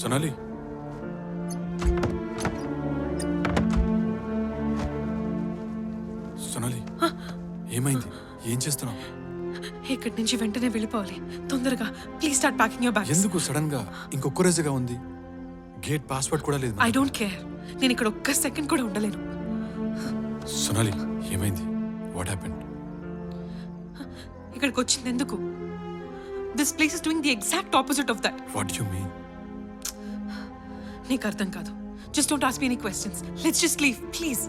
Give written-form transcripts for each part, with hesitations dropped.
సొనాలి, సొనాలి, ఏమైంది? ఏం చేస్తున్నావు? ఇక్కడి నుంచి వెంటనే వెళ్ళిపోవాలి. తొందరగా please start packing your bags. ఎందుకు సడన్ గా? ఇంకొక రోజుగా ఉంది. గేట్ పాస్వర్డ్ కూడా లేదు. I don't care. నేను ఇక్కడ ఒక్క సెకండ్ కూడా ఉండలేను. సొనాలి, ఏమైంది? What happened? ఇక్కడికి వచ్చింది ఎందుకు? This place is doing the exact opposite of that. What you mean? నీకు అర్థం కాదు. Just don't ask me any questions. Let's just leave please.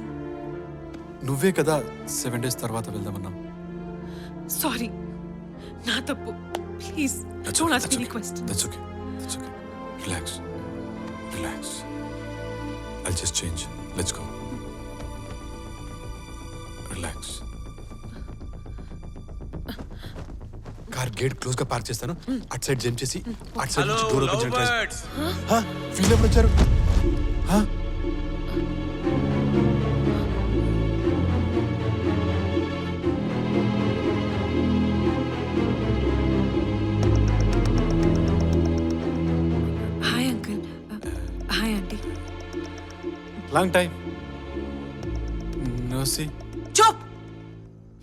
నువ్వే కదా 7 days తర్వాత వెళ్దామన్నాం. సారీ, నా తప్పు. Please don't ask me any questions. That's okay. Relax. I'll just change. Let's go. Relax. Car gate close గా park చేస్తాను. అటు side jump చేసి అటు సైడ్ నుంచి డోర్ ఓపెన్ చేయండి. వీళ్ళు ఎప్పుడు వచ్చారు? Hi uncle. Hi aunty. Long time no see. చూప్!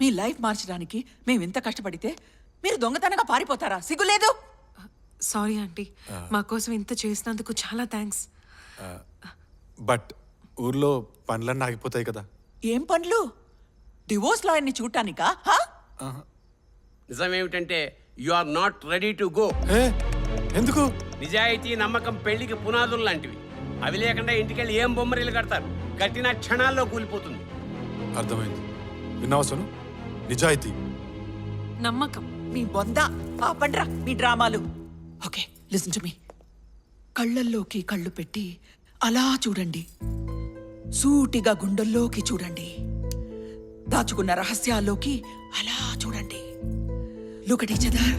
మీ లైఫ్ మార్చడానికి మేము ఇంత కష్టపడితే మీరు దొంగతనంగా పారిపోతారా? సిగ్గులేదు? సారీ ఆంటీ, మా కోసం ఇంత చేసినందుకు చాలా థ్యాంక్స్. బట్ ఊర్లో పనులన్నీ ఆగిపోతాయి కదా. ఏం పనులు? డివోర్స్ లాయర్ని చూడటానికా? నిజమేమిటంటే you are not ready to go. ఎందుకు? నిజాయితీ, నమ్మకం పెళ్లికి పునాదులు లాంటివి. అవి లేకుండా ఇంటికెళ్ళి ఏం బొమ్మరీలు కడతారు? కట్టిన క్షణాల్లో కూలిపోతుంది. అర్థమైంది. విన్నావా సోను? నిజాయితీ, నమ్మకం. మీ బొంద ఆపండ్రా మీ డ్రామాలు. Okay, listen to me. కళ్ళల్లోకి కళ్ళు పెట్టి అలా చూడండి. సూటిగా గుండెల్లోకి చూడండి. దాచుకున్న రహస్యాల్లోకి అలా చూడండి. Look at each other.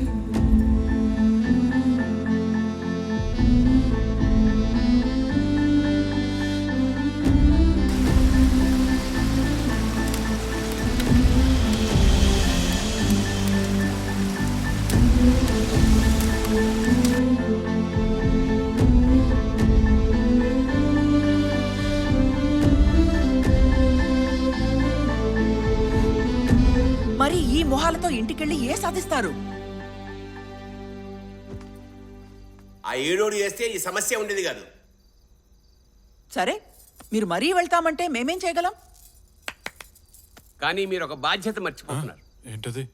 మరి ఈ మొహాలతో ఇంటికెళ్ళి ఏ సాధిస్తారు? ఆ ఏడోడు చేస్తే ఈ సమస్య ఉండేది కాదు. సరే, మీరు మరీ వెళ్తామంటే మేమేం చేయగలం? కానీ మీరు ఒక బాధ్యత మర్చిపోతున్నారు. ఏంటది?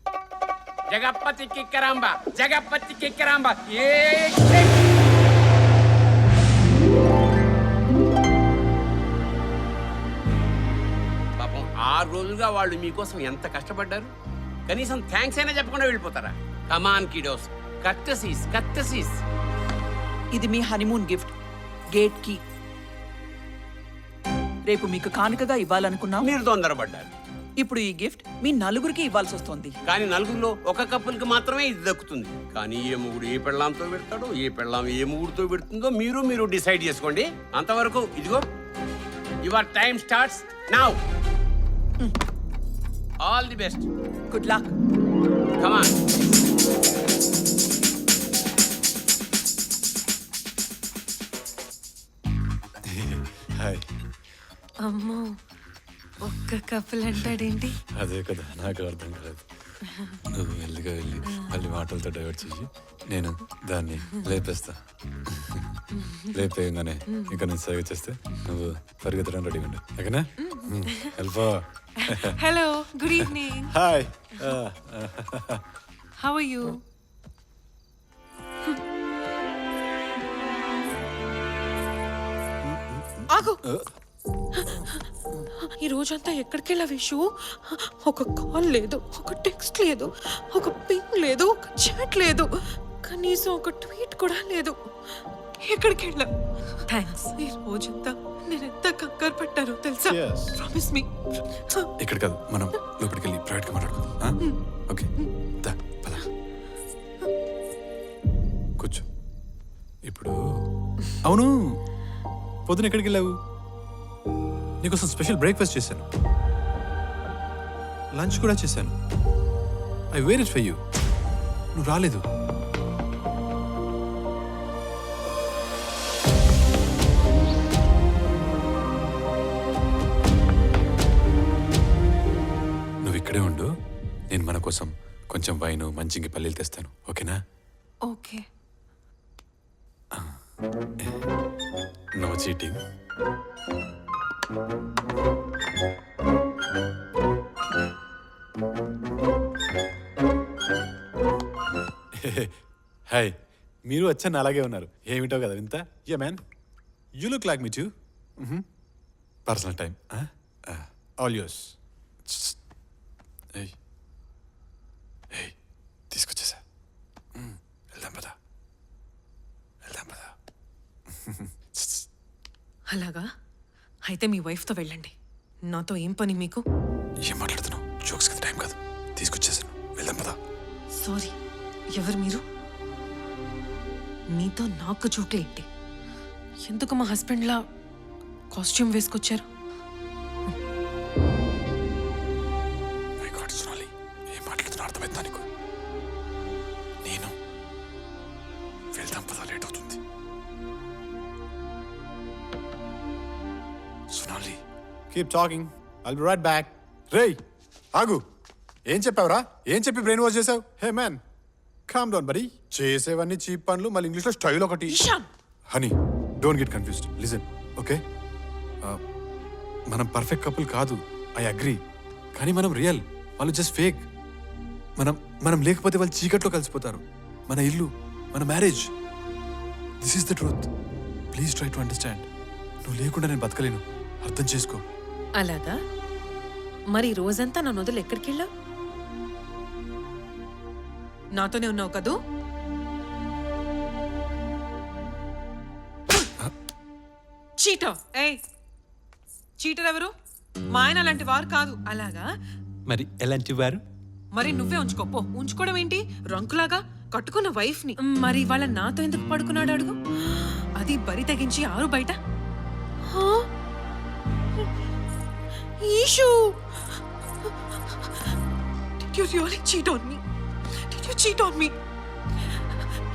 జగప్పతి కిక్కరాంబ, జగప్పతి కిక్కరాంబ. పాపం 6 రోజులుగా వాళ్ళు మీకోసం ఎంత కష్టపడ్డారు. కనీసం థ్యాంక్స్ అయినా చెప్పకుండా వెళ్ళిపోతారా? కమాన్ కిడోస్, కర్టసీస్. ఇది మీ హనీమూన్ గిఫ్ట్, గేట్ కి. రేపు మీకు కానుకగా ఇవ్వాలనుకున్నాం. మీరు తొందరపడ్డారు. ఇప్పుడు ఈ గిఫ్ట్ మీ నలుగురికి ఇవ్వాల్సి వస్తుంది. కానీ నలుగురిలో ఒక కప్పులకి మాత్రమే ఇది దక్కుతుంది. కానీ ఏ మొగుడు ఏ పెళ్ళాంతో పెడతాడో, ఏ పెళ్ళాం ఏ మొగుడుతో పెడుతుందో మీరు డిసైడ్ చేసుకోండి. అంతవరకు ఇదిగో your time starts now. All the best. Good luck. Come on. Hi. అమ్మో, ఒక్క కప్పులు అంటాడేంటి? అదే కదా నాకు అర్థం కాలేదు. నువ్వు మెల్లిగా వెళ్ళి మళ్ళీ మాటలతో డైవర్ట్ చేసి నేను దాన్ని లేపేస్తా. లేపేయగానే ఇంకా నేను సరిగా చేస్తే నువ్వు పరిగెత్తడం రెడీగా ఉండు. ఓకేనా? వెళ్ళిపో. Hello, good evening. Hi. How are you? ఆగు. ఈ రోజంతా ఎక్కడికి వెళ్ళావు విషు? ఒక కాల్ లేదు, ఒక టెక్స్ట్ లేదు, ఒక పింగ్ లేదు, ఒక చాట్ లేదు, కనీసం ఒక ట్వీట్ కూడా లేదు. ఎక్కడికి వెళ్ళావు? థ్యాంక్స్. ఈ రోజంతా నేను ఎంత కంగారు పడ్డానో తెలుసా? ప్రామిస్ మీ. ఇక్కడ కాదు, మనం లోపలికి వెళ్ళి ప్రైవేట్ గా మాట్లాడుకుందాం. ఓకే, దా పద. కూర్చో. ఇప్పుడు అవును, పొద్దున ఎక్కడికి వెళ్ళావు? నీకోసం స్పెషల్ బ్రేక్ఫాస్ట్ చేశాను, లంచ్ కూడా చేశాను. I waited for you. నువ్వు రాలేదు. ఇక్కడే ఉండు, నేను మన కోసం కొంచెం వైన్ మంచికి పల్లీలు తెస్తాను, ఓకేనా? ఓకే. No cheating. హాయ్, మీరు వచ్చాను అలాగే ఉన్నారు, ఏమిటో కదా ఇంత. Ya man, you look like me too. Personal time all yours. తీసుకొచ్చేసా, వెళ్దాం పదా, వెళ్దాం పదా. అలాగా? అయితే మీ వైఫ్తో వెళ్ళండి, నాతో ఏం పని మీకు? ఏం మాట్లాడుతున్నావు? జోక్స్ కి టైం కాదు, తీసుకొచ్చేసాను, వెళ్దాం పదా. సారీ, ఎవరు మీరు? మీతో నాకు చూట్లేంటి? ఎందుకు మా హస్బెండ్లా కాస్ట్యూమ్ వేసుకొచ్చారు? మై గాడ్ సోనాలి, ఏం మాట్లాడుతున్నా అర్థమైందా నీకు? నేను వెళ్దాం పదా, లేట్ అవుతుంది. Sonali, keep talking, I'll be right back. రేయ్ ఆగు, ఏం చెప్పావురా? ఏం చెప్పి బ్రెయిన్ వాష్ చేసావు? Hey man, calm down buddy. చేసేవన్నీ చీప్ పనులు, మళ్ళీ ఇంగ్లీష్లో స్టైల్ ఒకటి. Ishaan, honey, don't get confused, listen, okay? మనం పర్ఫెక్ట్ కపుల్ కాదు, ఐ అగ్రీ. కానీ మనం రియల్, వాళ్ళు జస్ట్ ఫేక్. మనం లేకపోతే వాళ్ళు చీకట్లో కలిసిపోతారు. మన ఇల్లు, మన marriage, this is the truth. Please try to understand. నువ్వు లేకుండా నేను బతకలేను, అర్థం చేసుకో. అలాగా? మరి రోజంతా నన్ను వదిలి ఎక్కడికి వెళ్ళావు? నాతోనే ఉన్నావు కదూ? చీటర్! ఏయ్, చీటర్ ఎవరు? మా ఆయన అలాంటి వారు కాదు. అలాగా? మరి ఎలాంటి వారు? మరి నువ్వే ఉంచుకోపో. ఉంచుకోవడం ఏంటి? రంకులాగా కట్టుకున్న వైఫ్ ని. మరి వాళ్ళ నాతో ఎందుకు పడుకున్నాడు అడుగు? అది బరి తెగించి ఆరు బయట. Eshu, did you really cheat on me? Did you cheat on me?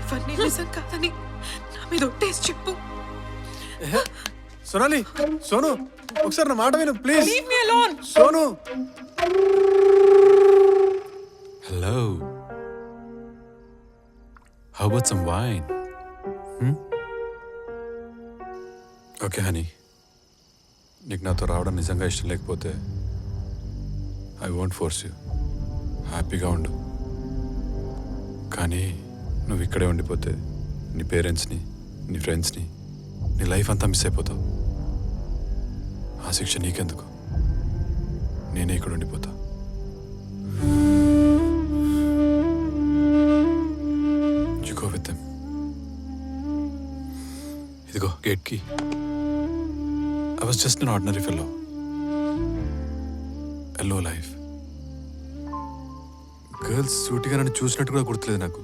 ఇవన్నీ నిజం కాదని నా మీద ఒట్టేసి చెప్పు. సోనాలి, సోను, ఒకసారి నా మాట విను please. Leave me alone. Sonu. Hello, how about some wine? Okay honey, నీకు నాతో రావడం నిజంగా ఇష్టం లేకపోతే ఐ వోంట్ ఫోర్స్ యూ. హ్యాపీగా ఉండు. కానీ నువ్వు ఇక్కడే ఉండిపోతే నీ పేరెంట్స్ని, నీ ఫ్రెండ్స్ని, నీ లైఫ్ అంతా మిస్ అయిపోతావు. ఆ శిక్ష నీకెందుకు? నేనే ఇక్కడ ఉండిపోతా. You go with them. ఇదిగో గేట్ కి. I was just an ordinary fellow. A low life. Girls సూటిగా నన్ను చూసినట్టు కూడా గుర్తులేదు నాకు.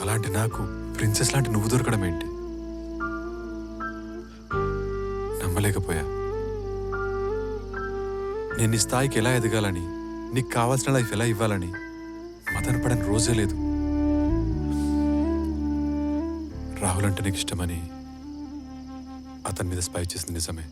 అలాంటి నాకు ప్రిన్సెస్ లాంటి నువ్వు దొరకడం ఏంటి? నమ్మలేకపోయా. నేను నీ స్థాయికి ఎలా ఎదగాలని, నీకు కావాల్సిన లైఫ్ ఎలా ఇవ్వాలని మదన పడని రోజే లేదు. రాహుల్ అంటే నీకు ఇష్టమని అతని మీద స్పై చేసింది నిజమే.